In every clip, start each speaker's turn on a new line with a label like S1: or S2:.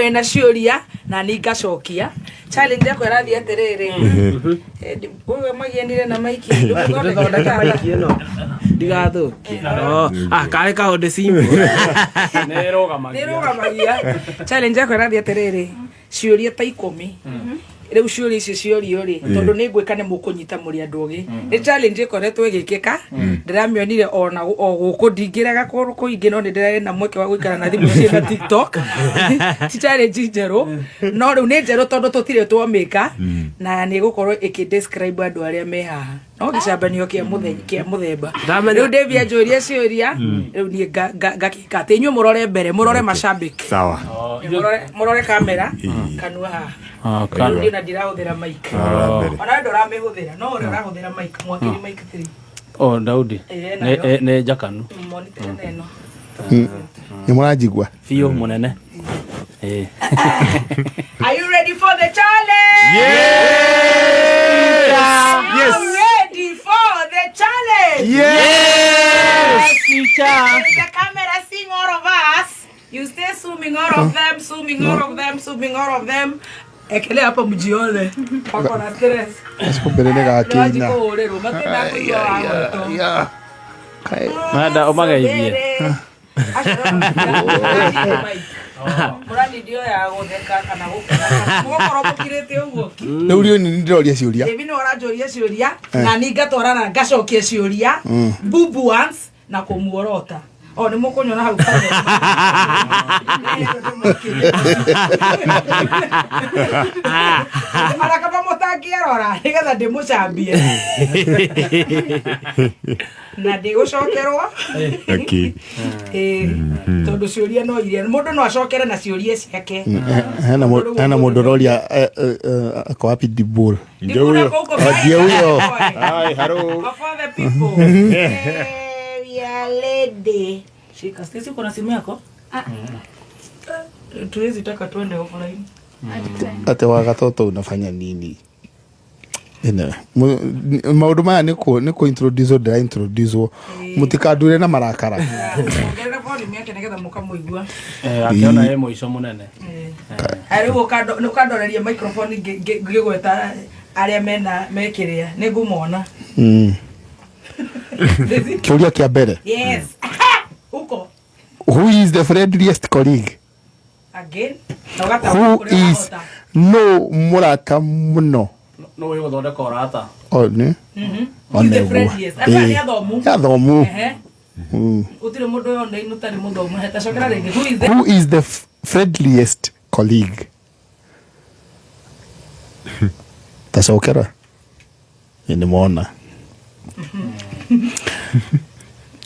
S1: wena ciuria na ni ngacokia challenge yako irathi atiriri wewe magienire na maiki thondeka maiki ino ndigathuki kare kaunde simple nirugamagia challenge yako irathi atiriri ciuria ta 10 riu ciuria icio ciorio ri tondu ni ngwika ni mukunyita muri andugi ni challenge ikoretwo igikika ndiramionire ona o guku ndingiraga kuingi no ndirare na mweke wa guikara na thimu cia TikTok ti challenge njeru no riu ni njeru tondu tutire twomika na ni gukorwo ikidescribe andu aria me haha no gicabanio kia muthemba riu David ajuria ciuria riu ni ngakika ati inyu murore mbere murore mashabiki
S2: sawa
S1: murore kamera kanua haha ndio na ndirahuthira mic ona ndo ramehuthira no uri urahuthira mic mwakiri mic 3
S3: Daudi ne jakanu
S1: monitor neno
S2: ni murajigwa
S3: fio munene
S1: Are you ready for the challenge?
S2: Yes!
S1: Are you ready for the challenge?
S2: Yes!
S3: Teacher.
S1: The camera seeing all of us. You stay zooming all of them, zooming all of them, zooming all of them. Ekele hapa mjione. Pako na stress.
S2: Sikubelele gakina.
S1: Ya.
S3: Nada omaga ibie.
S1: Murani ndio ya gotheka kana gukana. Mugokoro mukirete uguo ki.
S2: Ndio ni ndiroria ciuria.
S1: Ebi no arajoria ciuria na ningatwarana ngacokia ciuria. Bubu once na kumuorota. Ni mukunyona hau kane. Mara kama mutangiarora nigetha ndimucambie. Na ndigucokerwa.
S2: Okay.
S1: Tondu ciuria no iria mundu no acokere na ciuria ciake.
S2: Hana mundu roria ko happy Dibull.
S1: Ndio huyo.
S2: Hi, hello.
S1: For the people. Ya lady. Shika, sisi kuna simu yako? Tuwezi taka tuende offline.
S2: Ate wa gatoto unafanya nini? Maundu maya ni ku introduce ndira introduce mutikadure na marakara.
S1: Ngenda volume yake negetha mukamuigua.
S3: Akiona yeye muico munene.
S1: Ariwo ukandoreria microphone ngigweta aria mena mekiria ningumona.
S2: Kiuria kia mbere.
S1: Yes. Uko.
S2: Who is the friendliest colleague?
S1: Again?
S2: Who is no murata muno?
S3: No we gothondeka orata.
S2: Ne?
S1: Who's the friendliest? Aka ni athomu.
S2: Athomu.
S1: Utire mundu yonde inutari muthomu heta cokera ringi.
S2: Who is the friendliest colleague? Tacokera. Ni muona.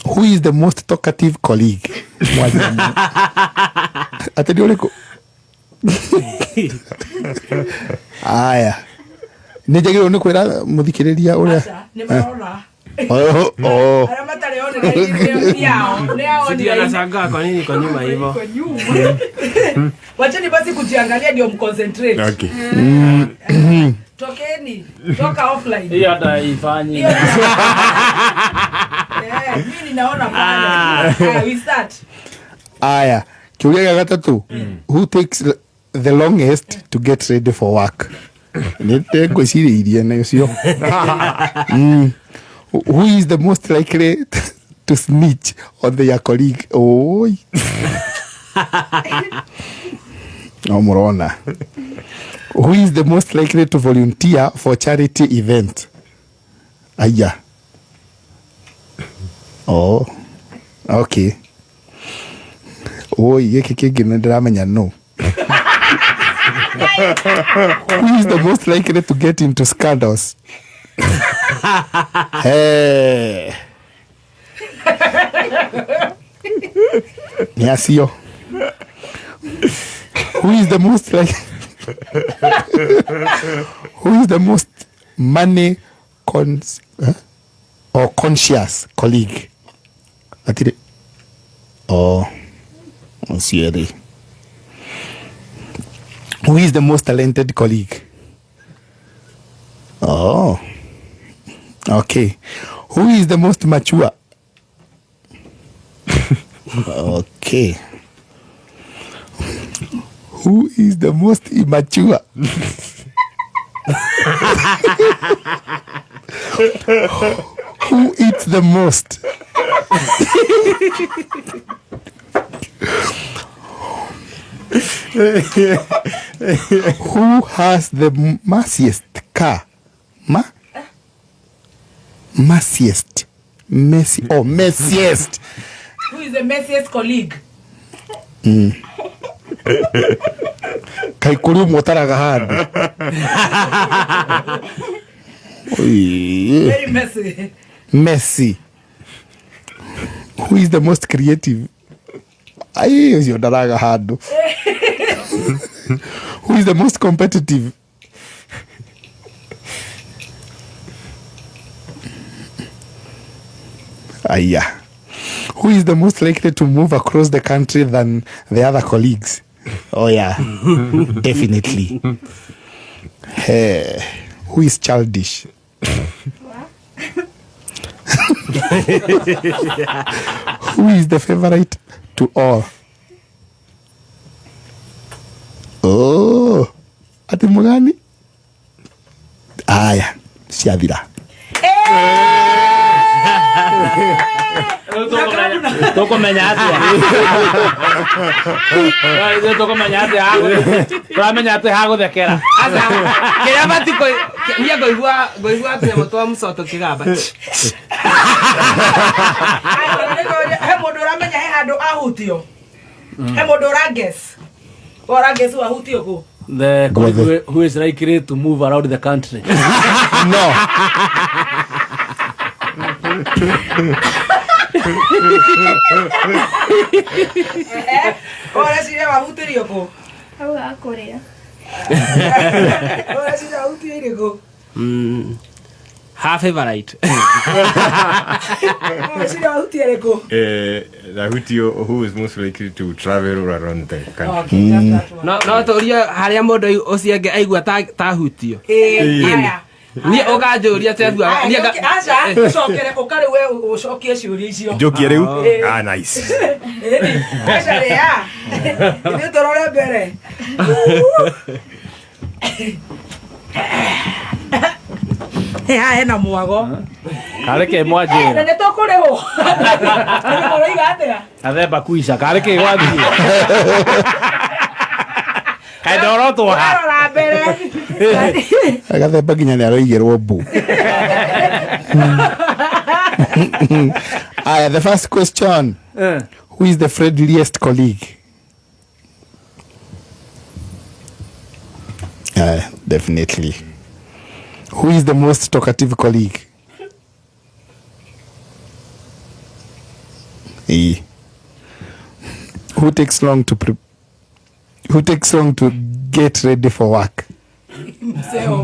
S2: Who is the most talkative colleague? Atende uriko. Aya. Nijagiro ni kwira muthikiriria uria.
S1: Ni marona.
S2: Ara
S1: matare one yao.
S3: Ndio anashangaa kwa nini kwa nyuma hivyo.
S1: Wacheni basi kujiangalia ndio mconcentrate.
S2: Okay.
S1: Tokeni. Toka offline.
S3: Hii hata ifanyi.
S1: Mimi naona pale. We start.
S2: Aya. Kiuria gatatu. Who takes the longest to get ready for work? Nite ngwiciriirie na ucio. Who is the most likely to snitch on their colleague? Oi. No morona. Who is the most likely to volunteer for charity event? Aya. Oh. Okay. Oi, giki kingi ndiramenya no. Who is the most likely to get into scandals? Hey. Niasio. Who is the most who is the most money or conscious colleague? Atire. Sieri. Who is the most talented colleague? Okay. Who is the most mature? Okay. Who is the most immature? Who eats the most? Who has the messiest car? Messiest. Messiest.
S1: Who is the messiest colleague?
S2: Kai kuri motaraga handu.
S1: Very messy.
S2: Messy. Who is the most creative? Ai, ucio ndaraga handu. Who is the most competitive? Aya. Who is the most likely to move across the country than the other colleagues? Oh yeah, definitely. Hey, who is childish? Who is the favorite to all? Oh, ati mugani? Aya, siathira.
S3: Tukumenya atia. Tukumenya atia. Turamenya atia haguthekera.
S4: Asa kiria batiko nia ngoigua atia mutwa mucoto kigamba.
S1: He mundu uramenya he handu ahutio. He mundu uraguess. Uraguess ahutio ku.
S3: The colleague who is likely to move around the country.
S2: No.
S1: Ora siria wahutirio ku.
S5: Hau akuria.
S1: Ora siria wahutirio ku.
S4: Half favorite.
S1: Ora siria wahutirio ku.
S6: Rahutio, who is most likely to travel around the country?
S1: Okay, that's
S4: No turia haria mundu ucio ngi aigua ta hutio.
S1: Aya.
S4: Ni ukanjuria tebu
S1: Ni acha ucokere ukari we ucokie ciuria icio.
S6: Joki riu? Ah, nice.
S1: Acha ria. Ni torore mbere. Hena mwago.
S3: Kareke mwajira.
S1: Nĩ tũkũrĩhwo. Nĩ mũraiga atĩa?
S3: Athemba kuisha. Kareke gwathie. Kaidorotwa.
S1: Arora mbere.
S2: Agathemba nginya nĩ aroigĩrwo mbu. Aya, the first question. Who is the friendliest colleague? Definitely. Who is the most talkative colleague? Who takes long to get ready for work?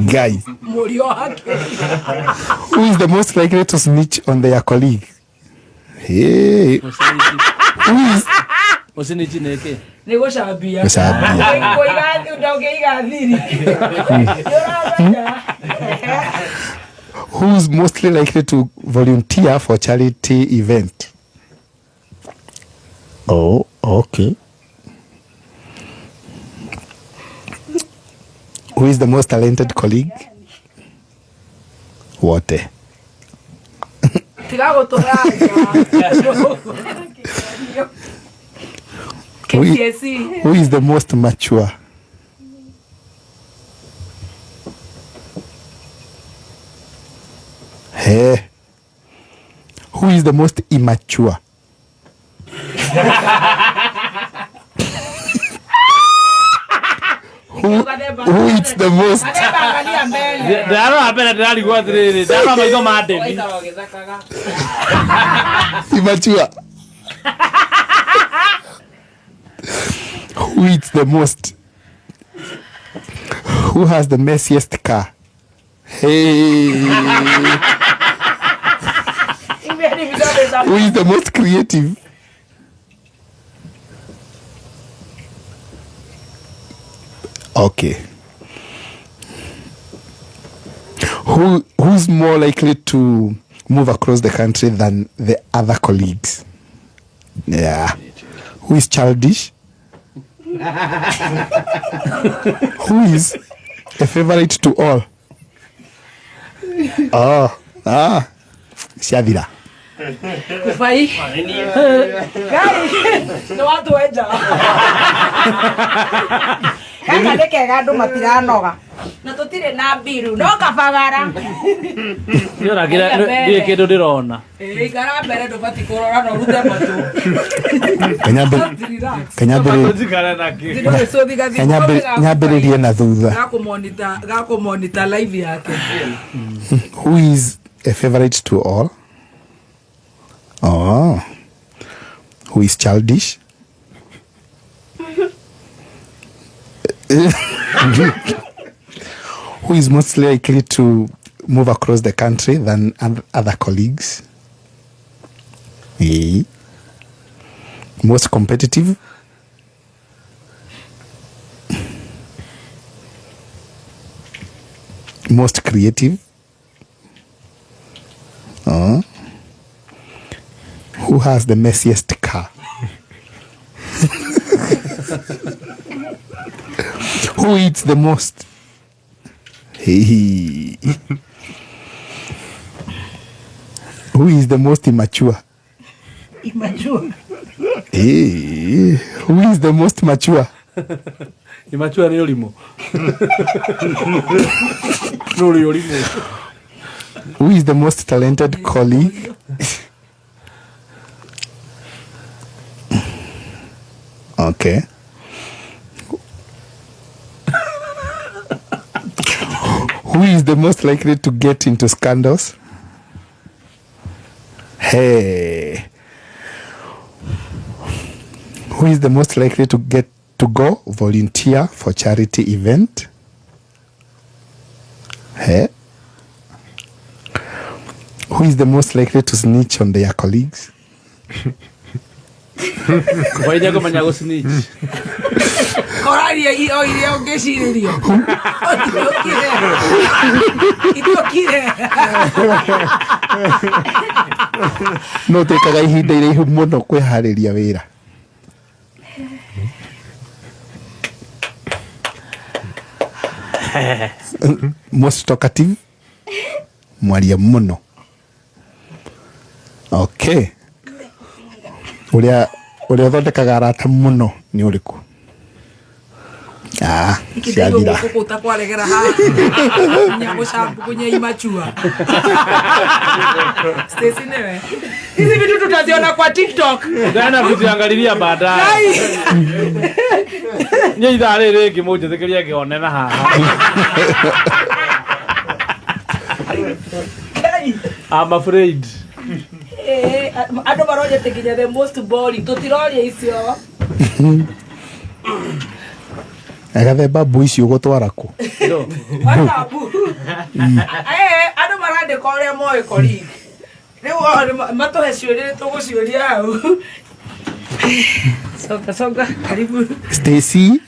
S2: Guys.
S1: Mũriũ wake.
S2: Who is the most likely to snitch on their colleague? Hey. Who is
S3: Usinichi neke.
S1: Nĩ gũcambia.
S2: Gũcambia.
S1: Ndũngĩiga thiri.
S2: Who is mostly likely to volunteer for charity event? Oh, okay. Who is the most talented colleague? Wote.
S1: Tiga gũtũraga.
S2: Who is the most mature? Hey. Who is the most immature? Who eats the most?
S3: Ndaro apena ndari gwathiriri. Ndaro maigo madeni.
S2: Immature. Who eats the most? Who has the messiest car? Hey. Who is the most creative? Okay. Who's more likely to move across the country than the other colleagues? Yeah. Who is childish? Who is a favorite to all? Siadira.
S1: Kufai. Gai. No watu weja. Kaka ndeke gandu matiranoga. Na tutire na biru no kabagara.
S3: Yora kira kindu ndirona.
S1: Ikara mbere ndubati kurora no rute matu.
S2: Nyambiririe na thutha.
S1: Gako monitor live yake.
S2: Who is a favorite to all? Who is childish? Who is most likely to move across the country than other colleagues? Most competitive? Most creative? Who has the messiest car? Who eats the most? Who is the most immature?
S1: Immature?
S2: Who is the most mature?
S3: Immature ni ulimo. Nuri ulimo.
S2: Who is the most talented colleague? Okay. Who is the most likely to get into scandals? Hey. Who is the most likely to go volunteer for charity event? Hey. Who is the most likely to snitch on their colleagues?
S3: Why do you come and snitch?
S1: Koraria ile ongeshiririo. Itokire.
S2: No tekaga ihinda iraihu muno kwihariria wira. Most talkative. Mwaria muno. Okay. Uria thondekaga arata muno ni uriku? Siadira.
S1: Kukuta kwaregera ha. Nyago shabu kwenye imachua. Stacy newe. Hizi vitu tutaziona kwa TikTok.
S3: Ndana kuziangalilia baadaye. Nye idare rege moja tekeria kionena haha. I'm afraid.
S1: Ado baroje tekinya the most boring. Totiroria icio.
S2: Agathe babu icio gutwara ku.
S3: No.
S1: Babu. Ado marande kore moe colleague. Leo matohe ciuria tuguciuria hau. Soka karibu.
S2: Stacy.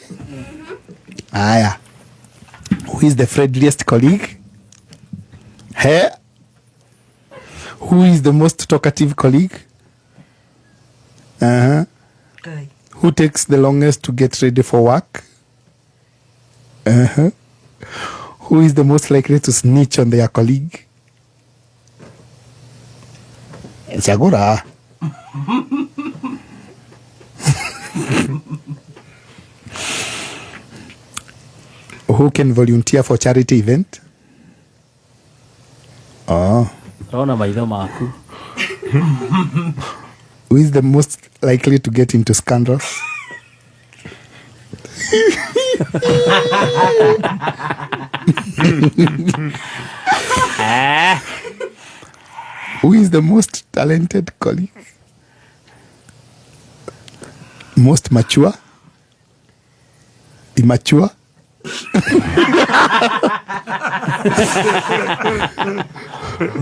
S2: Aya. Who is the friendliest colleague? Hey. Who is the most talkative colleague?
S1: Okay.
S2: Who takes the longest to get ready for work? Who is the most likely to snitch on their colleague? Chagura. Who can volunteer for charity event?
S3: Rona maitho maku.
S2: Who is the most likely to get into scandals? Who is the most talented colleague? Most mature? Immature?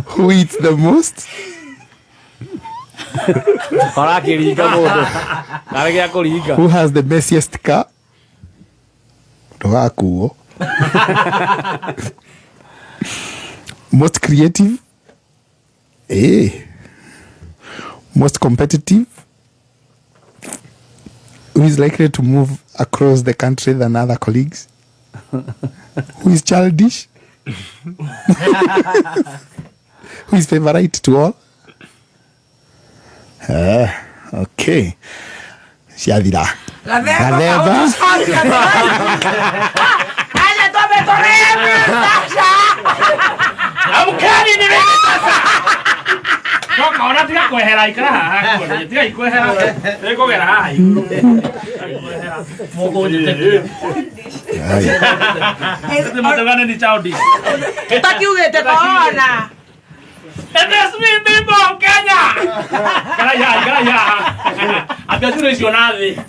S2: Who eats the most? Who has the messiest car? Most creative? Most competitive? Who is likely to move across the country than other colleagues? Who is childish? Who is favorite to all? Okay. Ciathira. Gathemba.
S3: Amkeni ni mimi sasa. Toka ona tiga kwehera ikara haha kwa tiga ikwehera. Eko gera haha. Mogo jete. Este matagana ni chaudi.
S1: Takiugete kaona.
S3: Enes mimi mo Kenya. Gara. Abiazuru isionave.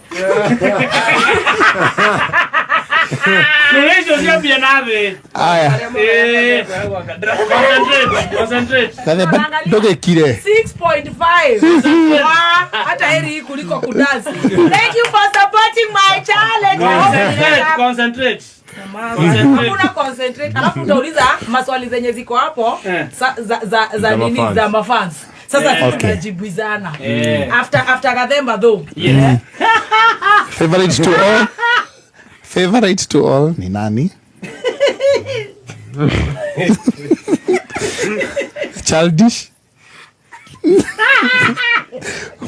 S3: Nurejo sia bienave.
S2: Aya.
S3: Concentrate.
S2: Gathemba ndogekire.
S1: 6.5. Hata heri kuliko kudansi. Thank you for supporting my challenge.
S3: Concentrate.
S1: Hakuna concentrate. Alafu utauliza maswali zenye ziko hapo za nini za mafans. Sasa tunajibizana. After Gathemba though. Yeah.
S2: Favorite to all ni nani? Childish.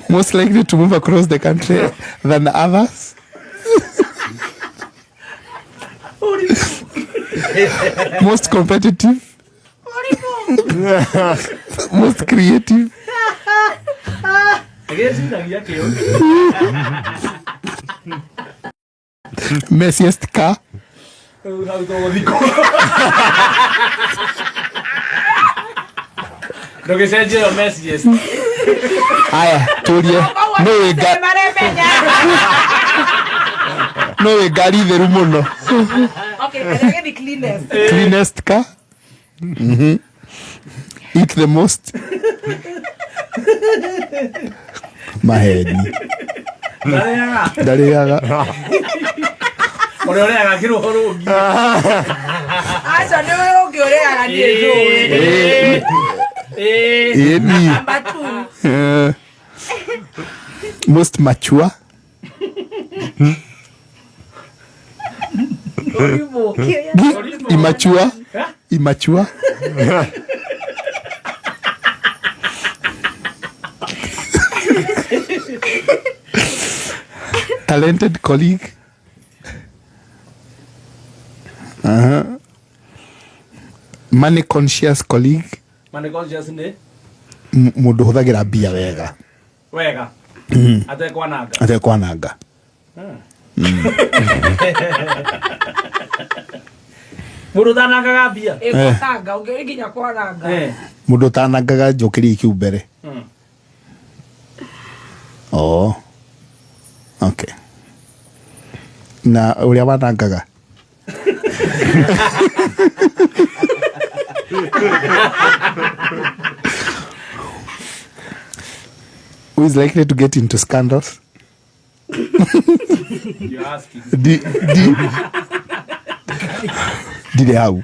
S2: Most likely to move across the country than others. Most competitive. Most creative. Messiest car.
S3: Lo que sea yo messiest.
S2: Aya, turie. No gari theru muno.
S1: Okay, I the cleanest.
S2: Cleanest car. Eat the most. Maheni. Dariaga.
S3: Oreaga kiro horugi.
S1: Acha ndio ukiorea ndio. Number 2.
S2: Most mature. Immature. Talented colleague. Money conscious colleague.
S3: Money conscious ne?
S2: Mundu huthagira mbia wega.
S3: Wega.
S2: Atekwananga.
S3: Mundu tanangaga mbia.
S1: Ekotanga ungeginya kwananga.
S2: Mundu tanangaga njukiri ikiu mbere. Oh. Okay. Na uria wanangaga. Who is likely to get into scandals?
S3: You're asking.
S2: Did how?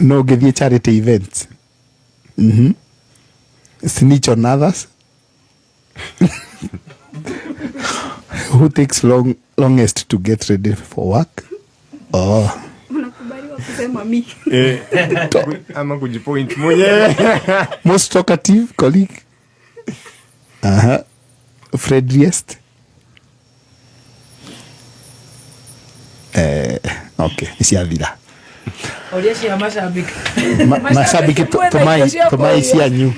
S2: No, give you charity events. Snitch on others. Who takes longest to get ready for work? Oh.
S5: Unakubaliwa kusema mimi.
S6: Ama kujipoint mwenyewe.
S2: Most talkative colleague. Friendliest. Okay, isiathira.
S1: Odiashi ya mashabiki.
S2: Mashabiki tumai cianyu.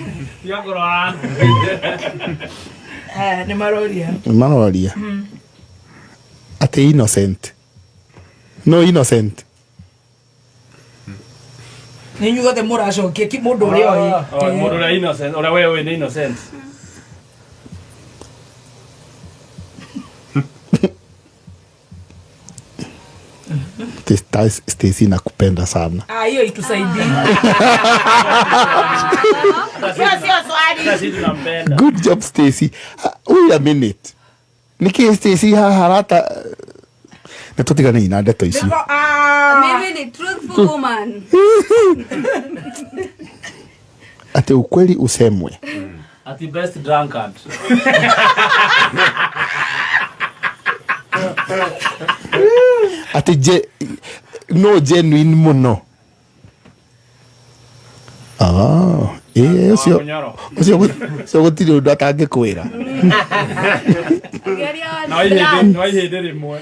S3: Yagoro an.
S1: Ni maroria.
S2: Maroria. Ate innocent. No innocent.
S1: Ninyu gote muracokia ki mundu uria oi.
S3: Mundu uria innocent, uria wewe ni innocent.
S2: Stacy nakupenda sana.
S1: Hiyo itusaidie. Sio swali.
S3: Sisi tunampenda.
S2: Good job Stacy. Wait a minute. Niki Stacy harata natutigana ina ndeto ici.
S5: Mimi ni truthful woman.
S2: Ate ukweli usemwe.
S3: At the best drunkard.
S2: No genuine muno. So gutiri undu atangikwira.
S3: No ihinde rimwe.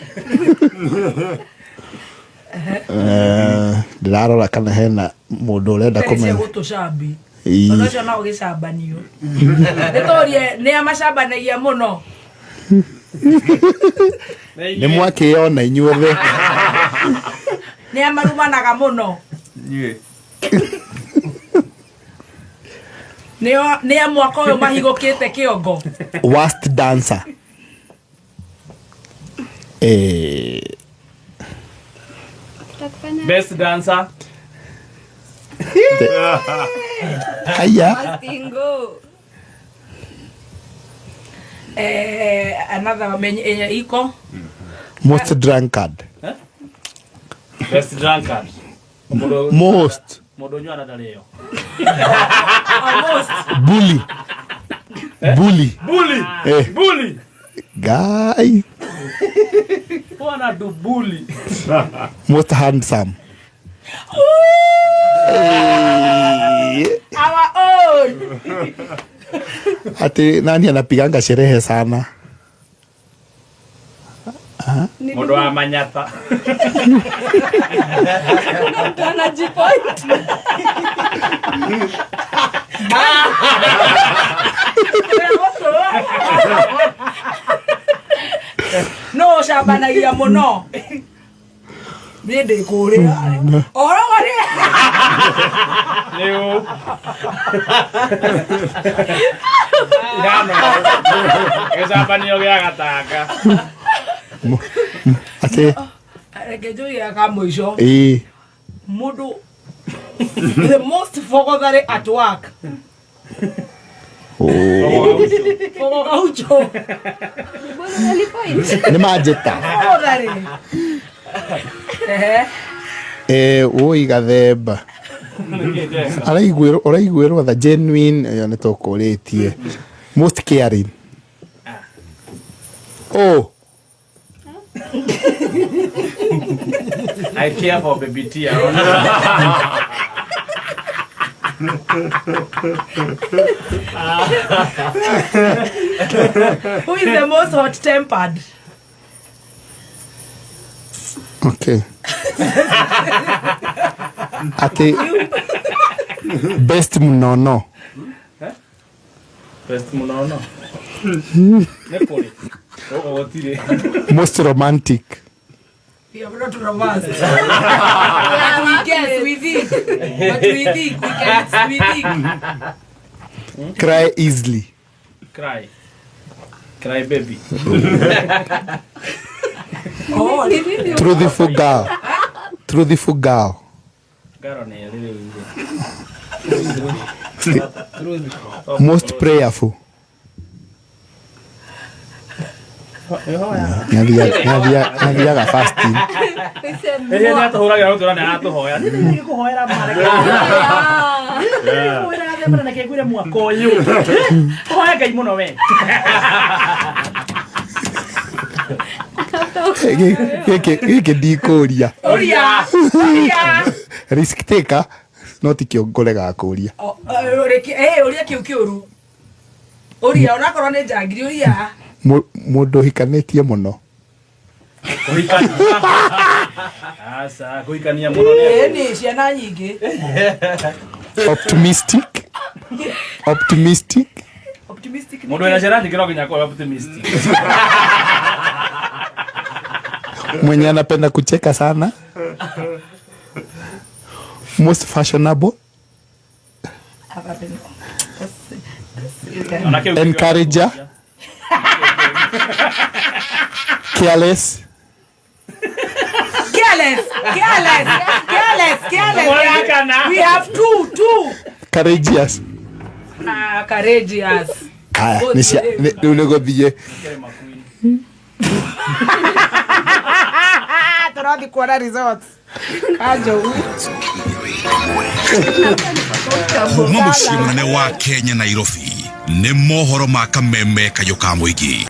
S2: Ndirarora kana hena mundu urenda kumenya
S1: gutucambi ono cio no gicabanio nitorie ni amacambanagia muno
S2: ni mwakiona inyuothe
S1: ni amarumanaga muno ni amwaka uyu mahigukite kiongo.
S2: Worst dancer.
S3: Best dancer.
S2: Haya.
S5: Mastingo.
S1: Another iko.
S2: Most drunkard.
S3: Best drunkard.
S2: Most.
S3: Modonyo anadaleo.
S2: Bully. Bully.
S3: Bully.
S2: Guy.
S3: Wanna do bully.
S2: Most handsome.
S1: Our own.
S2: Ati nani anapiganga sherehe sana?
S3: Modo wa manyata.
S5: Anajipoint.
S1: No shabanagia muno. Nende kuria. Ora wari.
S3: Leo. Yano. Esabaniyo ya gataka.
S2: Ati
S1: Regejo ya kamoisho. Mudu. The most forgotten at work. Fogo gaucho.
S5: Bora alipoint.
S2: ni majeta.
S1: Forgotten.
S2: Oi gathemba. Araiguirwo the genuine yo ni tokuritie. Most caring. Oh.
S3: I care for baby tea.
S1: Who is the most hot-tempered?
S2: Okay. Ati best munono.
S3: Best munono. Nepoli. Otire.
S2: Most romantic.
S1: We have not romance. We guess, we think. But we think, we think.
S2: Cry easily.
S3: Cry baby.
S1: Oh,
S2: Truthful girl. Truthful girl.
S3: Garone really.
S2: Most prayerful. Ngathiaga fasting.
S3: Ehe ni atuhuragira rutura ni atuhoya. Ni kuhoera mareka. Kuhoera themana na kegwire mwaka uyu. Kuhoya Ngai muno we.
S2: Giki ndikuria.
S1: Oria.
S2: Risk taker no tikio ngorega kuria.
S1: Oria kiu kiuru. Oria onakorwo ni njangiri oria.
S2: Mundu hikanitie muno.
S3: Asa kuikania muno
S1: ni ciana nyingi.
S2: Optimistic.
S3: Mundu ena ciana nyingi no nginya kwa optimistic.
S2: Mwenye anapenda kucheka sana. Most fashionable. Encourager. Careless.
S1: We have two.
S2: Courageous.
S1: Courageous.
S2: Nisia unegothie.
S1: Turathi kuona results. Kanjo.
S7: Muciĩ mũnene wa Kenya Nairobi. nĩ mohoro ma Kameme kayũ ka mũingĩ.